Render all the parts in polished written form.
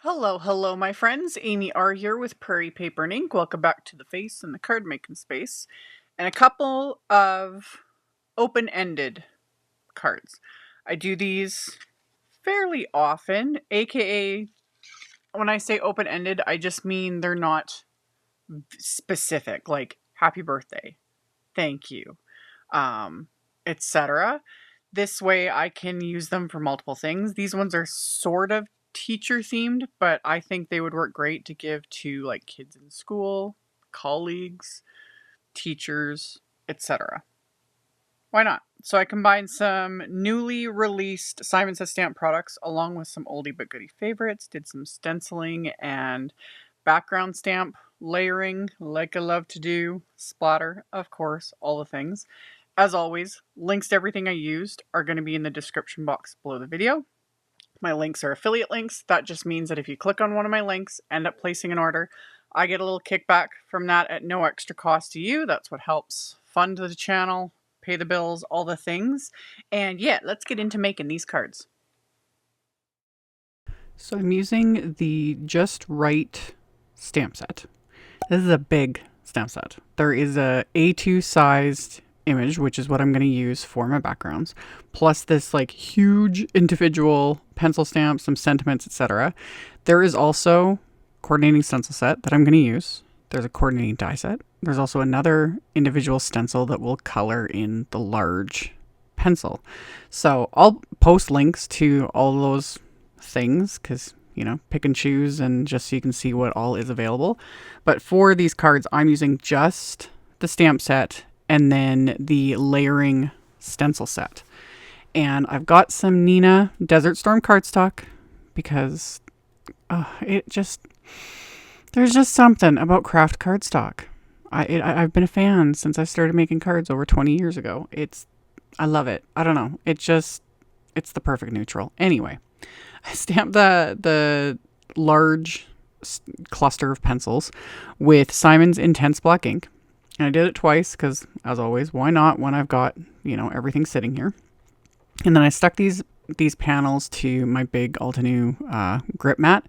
Hello, my friends. AmyR here with Prairie Paper and Ink. Welcome back to the face and the card making space. And a couple of open-ended cards. I do these fairly often, aka when I say open-ended, I just mean they're not specific, like happy birthday, thank you, etc. This way I can use them for multiple things. These ones are sort of teacher themed, but I think they would work great to give to like kids in school, colleagues, teachers, etc. Why not? So I combined some newly released Simon Says Stamp products along with some oldie but goodie favorites, did some stenciling and background stamp layering like I love to do, splatter, of course, all the things. As always, links to everything I used are going to be in the description box below the video. My links are affiliate links. That just means that if you click on one of my links, end up placing an order, I get a little kickback from that at no extra cost to you. That's what helps fund the channel, pay the bills, all the things. And yeah, let's get into making these cards. So I'm using the Just Right stamp set. This is a big stamp set. There is a A2 sized image, which is what I'm going to use for my backgrounds, plus this like huge individual pencil stamp, some sentiments, etc. There is also coordinating stencil set that I'm going to use. There's a coordinating die set. There's also another individual stencil that will color in the large pencil. So I'll post links to all those things because, you know, pick and choose and just so you can see what all is available. But for these cards, I'm using just the stamp set and then the layering stencil set. And I've got some Neenah Desert Storm cardstock because there's just something about craft cardstock. I've been a fan since I started making cards over 20 years ago. I love it. I don't know. It's the perfect neutral. Anyway, I stamped the large cluster of pencils with Simon's Intense Black ink. And I did it twice because, as always, why not when I've got, you know, everything sitting here. And then I stuck these panels to my big Altenew grip mat.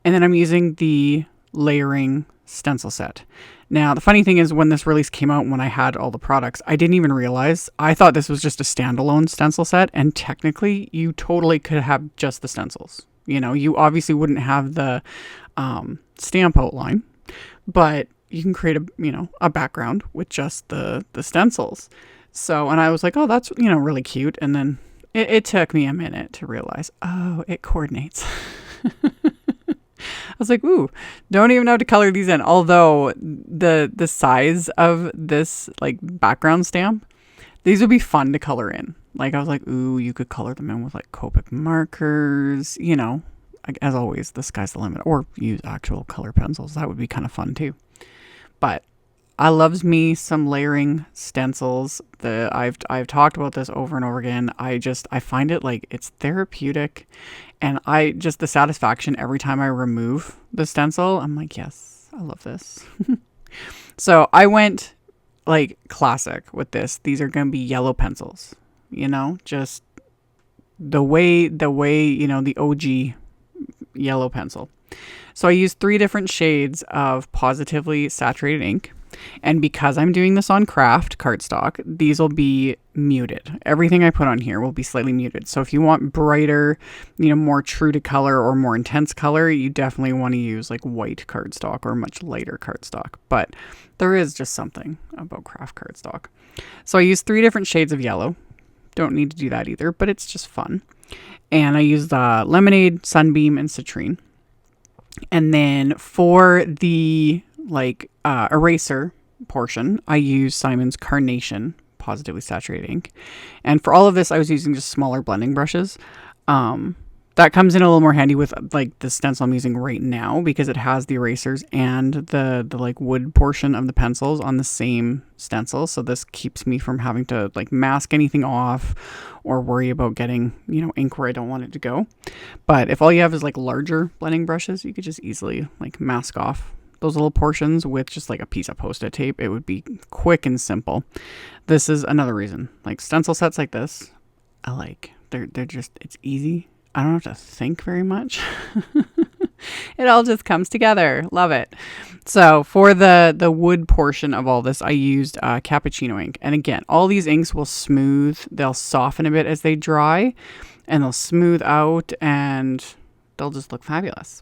And then I'm using the layering stencil set. Now, the funny thing is when this release came out, when I had all the products, I didn't even realize. I thought this was just a standalone stencil set. And technically, you totally could have just the stencils. You know, you obviously wouldn't have the stamp outline, but you can create a background with just the stencils. So, and I was like, oh, that's, really cute. And then it took me a minute to realize, oh, it coordinates. I was like, ooh, don't even know how to color these in. Although the size of this like background stamp, these would be fun to color in. Like I was like, ooh, you could color them in with like Copic markers, as always, the sky's the limit, or use actual color pencils. That would be kind of fun too. But I loves me some layering stencils. I've talked about this over and over again. I find it like it's therapeutic, and the satisfaction every time I remove the stencil, I'm like, yes, I love this. So I went like classic with this. These are going to be yellow pencils, just the way, the OG yellow pencil. So I used 3 different shades of Pawsitively saturated ink. And because I'm doing this on craft cardstock, these will be muted. Everything I put on here will be slightly muted. So if you want brighter, more true to color or more intense color, you definitely want to use like white cardstock or much lighter cardstock. But there is just something about craft cardstock. So I used 3 different shades of yellow. Don't need to do that either, but it's just fun. And I used Lemonade, Sunbeam, and Citrine. And then for the eraser portion, I use Simon's Carnation Positively Saturated ink. And for all of this, I was using just smaller blending brushes. That comes in a little more handy with like the stencil I'm using right now because it has the erasers and the like wood portion of the pencils on the same stencil. So this keeps me from having to like mask anything off or worry about getting, ink where I don't want it to go. But if all you have is like larger blending brushes, you could just easily like mask off those little portions with just like a piece of Post-it tape. It would be quick and simple. This is another reason. Like stencil sets like this, I like. They're just, it's easy. I don't have to think very much. It all just comes together. Love it. So for the wood portion of all this, I used cappuccino ink. And again, all these inks will smooth. They'll soften a bit as they dry, and they'll smooth out, and they'll just look fabulous.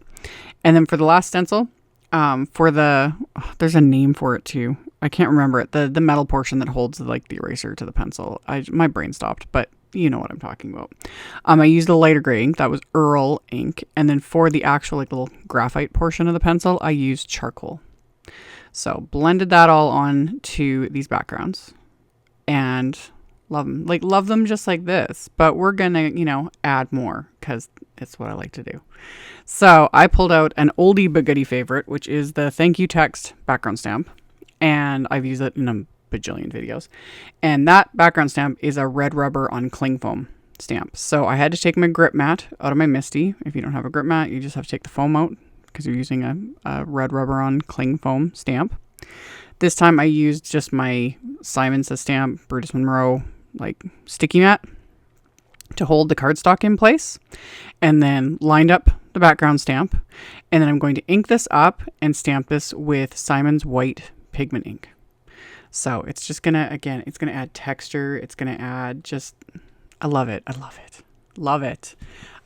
And then for the last stencil, there's a name for it too. I can't remember it. The metal portion that holds like the eraser to the pencil. My brain stopped, but you know what I'm talking about. I used a lighter gray ink. That was Earl ink. And then for the actual like little graphite portion of the pencil, I used charcoal. So blended that all on to these backgrounds and love them. Like love them just like this, but we're gonna, add more because it's what I like to do. So I pulled out an oldie but goodie favorite, which is the thank you text background stamp. And I've used it in a bajillion videos. And that background stamp is a red rubber on cling foam stamp. So I had to take my grip mat out of my MISTI. If you don't have a grip mat, you just have to take the foam out because you're using a red rubber on cling foam stamp. This time I used just my Simon Says stamp, Brutus Monroe, like sticky mat to hold the cardstock in place, and then lined up the background stamp. And then I'm going to ink this up and stamp this with Simon's white pigment ink. So it's just gonna, again, it's gonna add texture. It's gonna add just, I love it. I love it. Love it.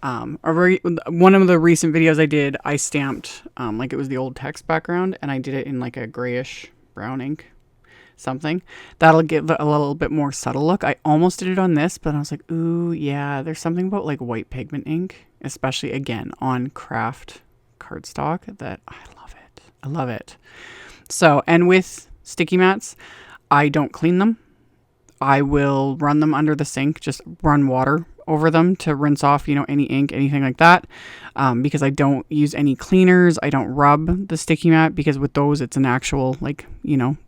One of the recent videos I did, I stamped like it was the old text background, and I did it in like a grayish brown ink, something that'll give a little bit more subtle look. I almost did it on this, but I was like, ooh, yeah, there's something about like white pigment ink, especially again on craft cardstock, that I love it. I love it. So, and with sticky mats, I don't clean them. I will run them under the sink, just run water over them to rinse off, any ink, anything like that. Because I don't use any cleaners. I don't rub the sticky mat because with those, it's an actual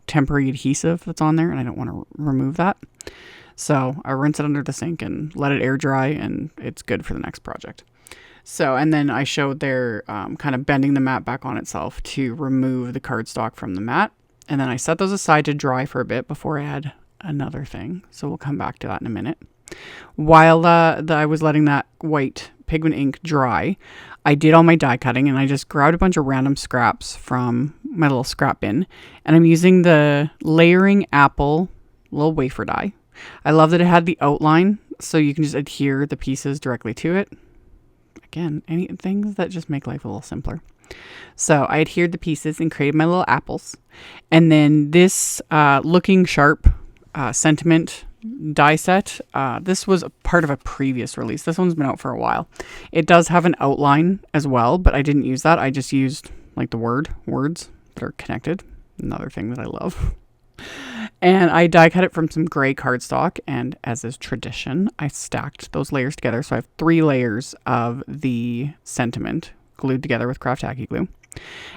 temporary adhesive that's on there, and I don't want to remove that. So I rinse it under the sink and let it air dry, and it's good for the next project. So, and then I showed there kind of bending the mat back on itself to remove the cardstock from the mat. And then I set those aside to dry for a bit before I add another thing. So we'll come back to that in a minute. While I was letting that white pigment ink dry, I did all my die cutting, and I just grabbed a bunch of random scraps from my little scrap bin. And I'm using the Layering Apple little wafer die. I love that it had the outline, so you can just adhere the pieces directly to it. Again, things that just make life a little simpler. So I adhered the pieces and created my little apples. And then this Looking Sharp sentiment die set, this was a part of a previous release. This one's been out for a while. It does have an outline as well, but I didn't use that. I just used like the words that are connected. Another thing that I love. And I die cut it from some gray cardstock, and as is tradition, I stacked those layers together. So I have 3 layers of the sentiment glued together with craft tacky glue.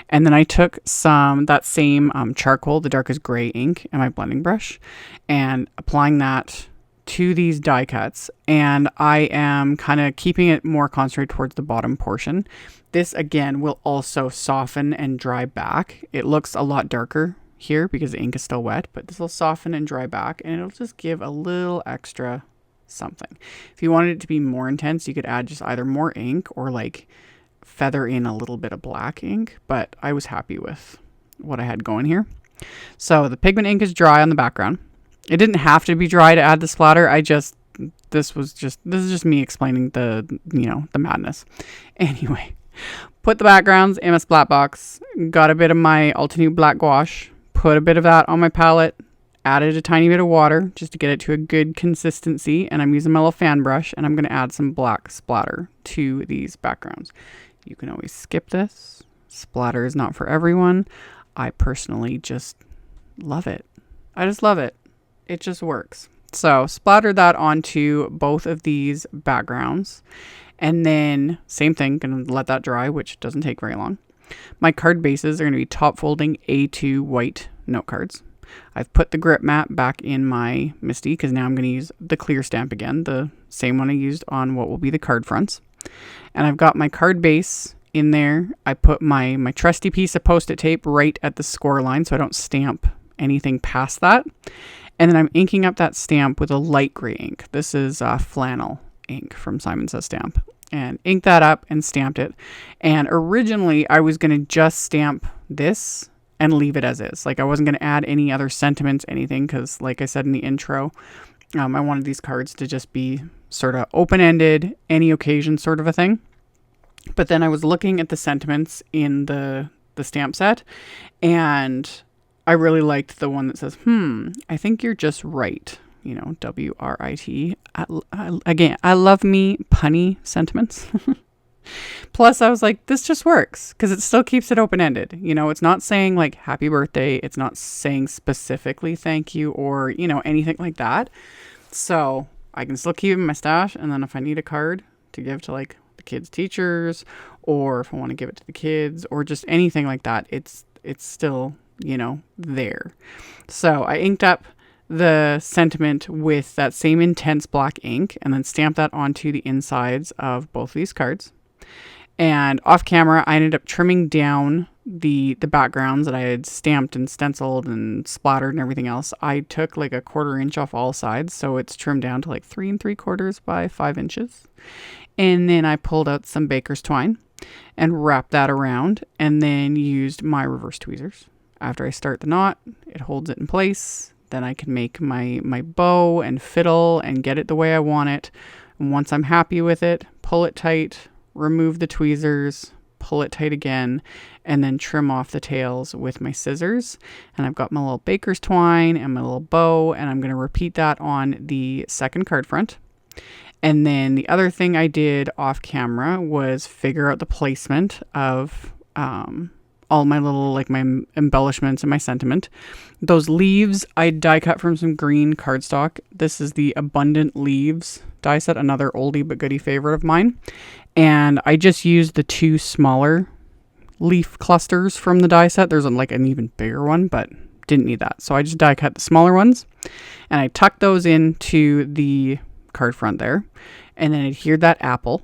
And then I took that same charcoal, the darkest gray ink, and my blending brush, and applying that to these die cuts. And I am kind of keeping it more concentrated towards the bottom portion. This again will also soften and dry back. It looks a lot darker here because the ink is still wet, but this will soften and dry back, and it'll just give a little extra something. If you wanted it to be more intense, you could add just either more ink or like feather in a little bit of black ink, but I was happy with what I had going here. So the pigment ink is dry on the background. It didn't have to be dry to add the splatter. This is just me explaining the madness. Anyway, put the backgrounds in a splat box, got a bit of my Altenew black gouache, put a bit of that on my palette, added a tiny bit of water just to get it to a good consistency, and I'm using my little fan brush, and I'm going to add some black splatter to these backgrounds. You can always skip this. Splatter is not for everyone. I personally just love it. I just love it. It just works. So splatter that onto both of these backgrounds, and then same thing, gonna let that dry, which doesn't take very long. My card bases are going to be top folding A2 white note cards. I've put the grip mat back in my MISTI because now I'm going to use the clear stamp again, the same one I used on what will be the card fronts. And I've got my card base in there. I put my trusty piece of Post-it tape right at the score line so I don't stamp anything past that. And then I'm inking up that stamp with a light gray ink. This is flannel ink from Simon Says Stamp. and inked that up and stamped it. And originally I was going to just stamp this and leave it as is. Like I wasn't going to add any other sentiments, anything, because like I said in the intro, I wanted these cards to just be sort of open-ended, any occasion sort of a thing. But then I was looking at the sentiments in the stamp set, and I really liked the one that says, I think you're just right. You know, WRIT. Again, I love me punny sentiments. Plus, I was like, this just works because it still keeps it open-ended. You know, it's not saying like happy birthday. It's not saying specifically thank you or, you know, anything like that. So I can still keep it in my stash. And then if I need a card to give to like the kids' teachers, or if I want to give it to the kids or just anything like that, it's still, you know, there. So I inked up the sentiment with that same intense black ink and then stamped that onto the insides of both of these cards. And off camera, I ended up trimming down the backgrounds that I had stamped and stenciled and splattered and everything else. I took like a 1/4 inch off all sides, so it's trimmed down to like 3 3/4 by 5 inches. And then I pulled out some baker's twine and wrapped that around, and then used my reverse tweezers. After I start the knot, it holds it in place. Then I can make my bow and fiddle and get it the way I want it. And once I'm happy with it, pull it tight, remove the tweezers, pull it tight again, and then trim off the tails with my scissors. And I've got my little baker's twine and my little bow, and I'm going to repeat that on the second card front. And then the other thing I did off camera was figure out the placement of all my little, like my embellishments and my sentiment. Those leaves I die cut from some green cardstock. This is the Abundant Leaves die set, another oldie but goodie favorite of mine. And I just used the 2 smaller leaf clusters from the die set. There's like an even bigger one, but didn't need that. So I just die cut the smaller ones, and I tucked those into the card front there, and then adhered that apple,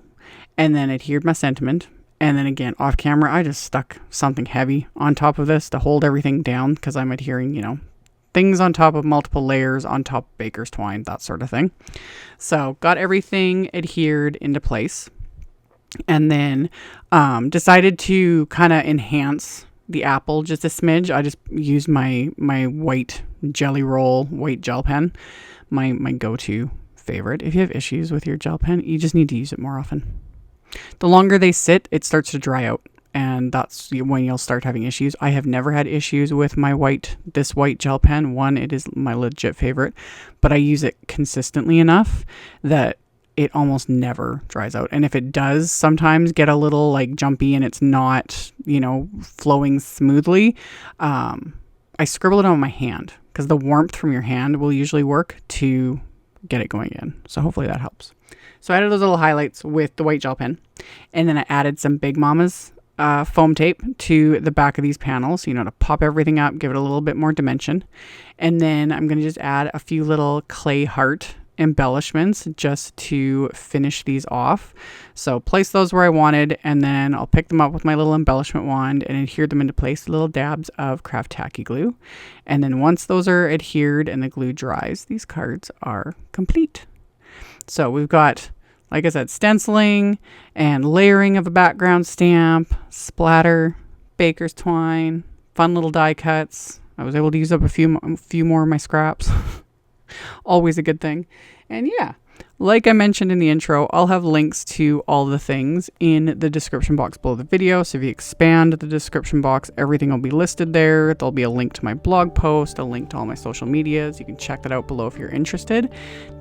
and then adhered my sentiment. And then again, off camera, I just stuck something heavy on top of this to hold everything down, because I'm adhering, you know, things on top of multiple layers on top of baker's twine, that sort of thing. So got everything adhered into place, and then decided to kind of enhance the apple just a smidge. I just used my white Jelly Roll white gel pen, my go-to favorite. If you have issues with your gel pen, you just need to use it more often. The longer they sit, it starts to dry out, and that's when you'll start having issues. I have never had issues with this white gel pen. One, it is my legit favorite, but I use it consistently enough that it almost never dries out. And if it does sometimes get a little like jumpy and it's not, you know, flowing smoothly, I scribble it on my hand, because the warmth from your hand will usually work to get it going in. So hopefully that helps. So I added those little highlights with the white gel pen, and then I added some Big Mama's foam tape to the back of these panels, you know, to pop everything up, give it a little bit more dimension. And then I'm going to just add a few little clay heart embellishments just to finish these off. So place those where I wanted, and then I'll pick them up with my little embellishment wand and adhere them into place with little dabs of craft tacky glue. And then once those are adhered and the glue dries, these cards are complete. So we've got, like I said, stenciling and layering of a background stamp, splatter, baker's twine, fun little die cuts. I was able to use up a few more of my scraps. Always a good thing. And yeah, like I mentioned in the intro, I'll have links to all the things in the description box below the video. So if you expand the description box, everything will be listed there. There'll be a link to my blog post, a link to all my social medias. You can check that out below if you're interested.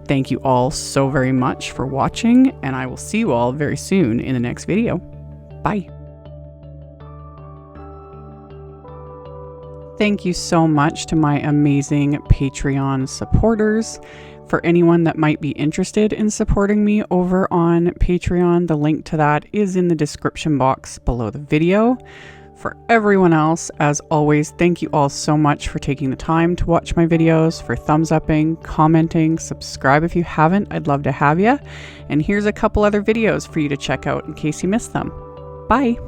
Thank you all so very much for watching, and I will see you all very soon in the next video. Bye. Thank you so much to my amazing Patreon supporters. For anyone that might be interested in supporting me over on Patreon, the link to that is in the description box below the video. For everyone else, as always, thank you all so much for taking the time to watch my videos, for thumbs upping, commenting, subscribe if you haven't. I'd love to have you. And here's a couple other videos for you to check out in case you missed them. Bye.